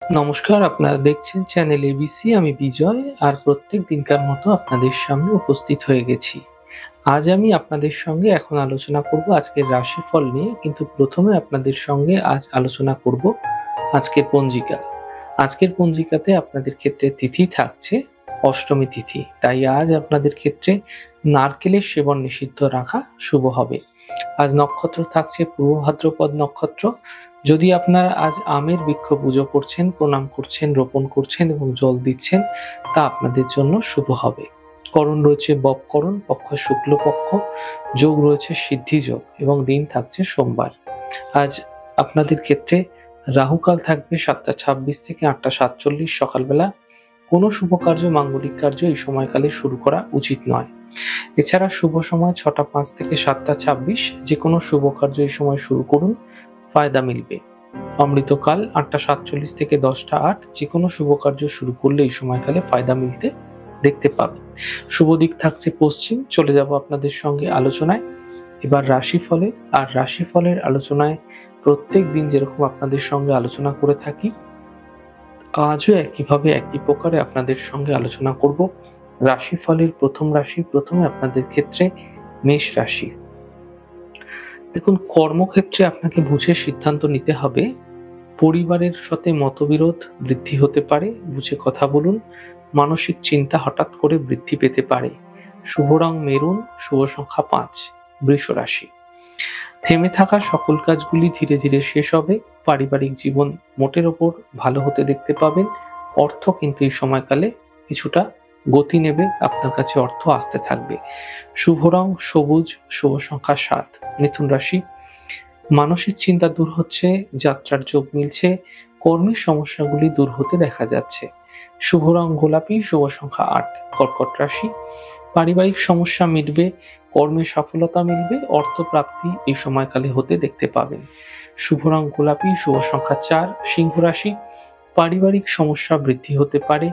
নমস্কার, আপনারা দেখছেন চ্যানেল এবিসি। আমি বিজয়, আর প্রত্যেক দিনকার মতো আপনাদের সামনে উপস্থিত হয়ে গেছি। আজ আমি আপনাদের সঙ্গে এখন আলোচনা করব আজকের রাশিফল নিয়ে, কিন্তু প্রথমে আপনাদের সঙ্গে আজ আলোচনা করব আজকের পঞ্জিকা। আজকের পঞ্জিকাতে আপনাদের ক্ষেত্রে তিথি থাকছে অষ্টমী তিথি, তাই আজ আপনাদের ক্ষেত্রে নারকেলের সেবন নিষিদ্ধ রাখা শুভ হবে। আজ নক্ষত্র থাকছে পূর্ব ভাদ্রপদ নক্ষত্র। যদি আপনারা আজ আমের বৃক্ষ পুজো করছেন, প্রণাম করছেন, রোপণ করছেন এবং জল দিচ্ছেন, তা আপনাদের জন্য শুভ হবে। করণ রয়েছে ববকরণ, পক্ষ শুক্লপক্ষ, যোগ রয়েছে সিদ্ধি যোগ এবং দিন থাকছে সোমবার। আজ আপনাদের ক্ষেত্রে রাহুকাল থাকবে 7টা 26 থেকে 8টা 47 সকালবেলা। কোনো শুভ কার্য, মাঙ্গলিক কার্য এই সময়কালে শুরু করা উচিত নয়। এছাড়া শুভ সময় 6টা 5 থেকে 7টা 26, যে কোনো শুভ কার্য এই সময় শুরু করুন, ফায়দা মিলবে। অমৃতকাল 8টা 47 থেকে 10টা 8, যে কোনো শুভ কার্য শুরু করলে এই সময়কালে ফায়দা মিলতে দেখতে পাবেন। শুভ দিক থাকছে পশ্চিম। চলে যাব আপনাদের সঙ্গে আলোচনায় এবার রাশিফলের। আর রাশিফলের আলোচনায় প্রত্যেক দিন যেরকম আপনাদের সঙ্গে আলোচনা করে থাকি, আজও একইভাবে একই প্রকারে আপনাদের সঙ্গে আলোচনা করব রাশিফলের প্রথম রাশি। প্রথমে আপনাদের ক্ষেত্রে মেষ রাশি। দেখুন, কর্মক্ষেত্রে আপনাকে বুঝে সিদ্ধান্ত নিতে হবে। পরিবারের সাথে মতবিরোধ বৃদ্ধি হতে পারে, বুঝে কথা বলুন। মানসিক চিন্তা হঠাৎ করে বৃদ্ধি পেতে পারে। শুভ রং মেরুন, শুভ সংখ্যা 5। বৃষ রাশি। থেমে থাকা সকল কাজগুলি ধীরে ধীরে শেষ হবে। পারিবারিক জীবন মোটের ওপর ভালো হতে দেখতে পাবেন। অর্থ কিন্তু এই সময়কালে কিছুটা গতি নেবে, আপনার কাছে অর্থ আসতে থাকবে। শুভ রং সবুজ, শুভ সংখ্যা 7। মিথুন রাশি। মানসিক চিন্তা দূর হচ্ছে, যাত্রার যোগ মিলছে, কর্মের সমস্যাগুলি দূর হতে দেখা যাচ্ছে। শুভ রং গোলাপি, শুভ সংখ্যা 8। কর্কট রাশি। পারিবারিক সমস্যা মিটবে, কর্মে সফলতা মিলবে, অর্থ প্রাপ্তি এই সময়কালে হতে দেখতে পাবেন। শুভ রং গোলাপি, শুভ সংখ্যা 4। সিংহ রাশি। পারিবারিক সমস্যা বৃদ্ধি হতে পারে,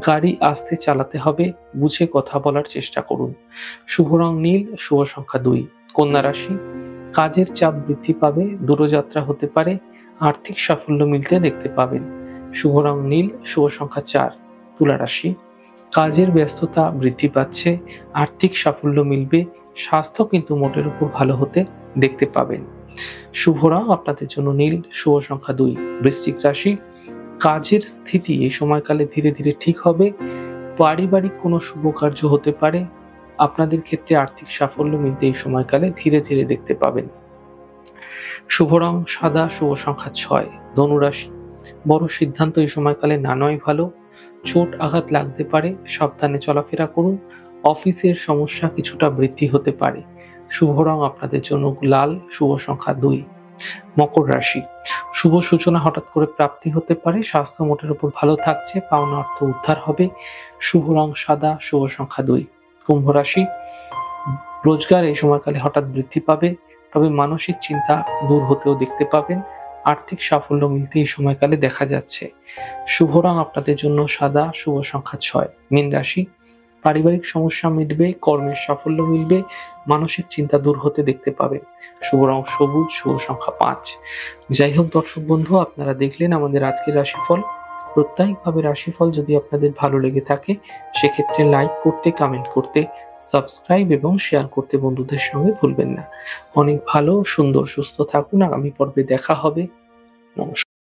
গাড়ি আস্তে চালাতে হবে, বুঝে কথা বলার চেষ্টা করুন। শুভ রং নীল, শুভ সংখ্যা 2। কন্যা রাশি। কাজের চাপ বৃদ্ধি পাবে, দূরযাত্রা হতে পারে, আর্থিক সাফল্য মিলতে দেখতে পাবেন। শুভ রং নীল, শুভ সংখ্যা 4। তুলা রাশি। কাজের ব্যস্ততা বৃদ্ধি পাচ্ছে, আর্থিক সাফল্য মিলবে, স্বাস্থ্য কিন্তু মোটের উপর ভালো হতে দেখতে পাবেন। শুভ রং আপনাদের জন্য নীল, শুভ সংখ্যা 2। বৃশ্চিক রাশি। কাজের স্থিতি এই সময়কালে ধীরে ধীরে ঠিক হবে, পারিবারিক কোনো শুভ কার্য হতে পারে, আপনাদের ক্ষেত্রে আর্থিক সাফল্য মিলতে এই সময়কালে ধীরে ধীরে দেখতে পাবেন। শুভ রং সাদা, শুভ সংখ্যা 6। ধনু রাশি। বড় সিদ্ধান্ত এই সময়কালে না নয় ভালো, চোট আঘাত লাগতে পারে, সাবধানে চলাফেরা করুন। অফিসের সমস্যা কিছুটা বৃদ্ধি হতে পারে। শুভ রং আপনাদের জন্য লাল, শুভ সংখ্যা 2। মকর রাশি। শুভ সূচনা হঠাৎ করে প্রাপ্তি হতে পারে, স্বাস্থ্য মোটের উপর ভালো থাকছে, পাওনা অর্থ উদ্ধার হবে। শুভ রং সাদা, শুভ সংখ্যা 2। কুম্ভ রাশি। রোজগার এই সময়কালে হঠাৎ বৃদ্ধি পাবে, তবে মানসিক চিন্তা দূর হতেও দেখতে পাবেন। আর্থিক সাফল্য মিলতে এই সময়কালে দেখা যাচ্ছে। শুভ রং আপনাদের জন্য সাদা, শুভ সংখ্যা 6। মীন রাশি। পারিবারিক সমস্যা মিটবে, কর্মের সাফল্য মিলবে, মানসিক চিন্তা দূর হতে দেখতে পাবেন। শুভ রং সবুজ, শুভ সংখ্যা 5। যাই হোক দর্শক বন্ধু, আপনারা দেখলেন আমাদের আজকের রাশিফল। প্রত্যেকভাবে রাশিফল যদি আপনাদের ভালো লেগে থাকে, সেক্ষেত্রে লাইক করতে, কমেন্ট করতে, সাবস্ক্রাইব এবং শেয়ার করতে বন্ধুদের সঙ্গে ভুলবেন না। অনেক ভালো, সুন্দর, সুস্থ থাকুন। আগামী পর্বে দেখা হবে। নমস্কার।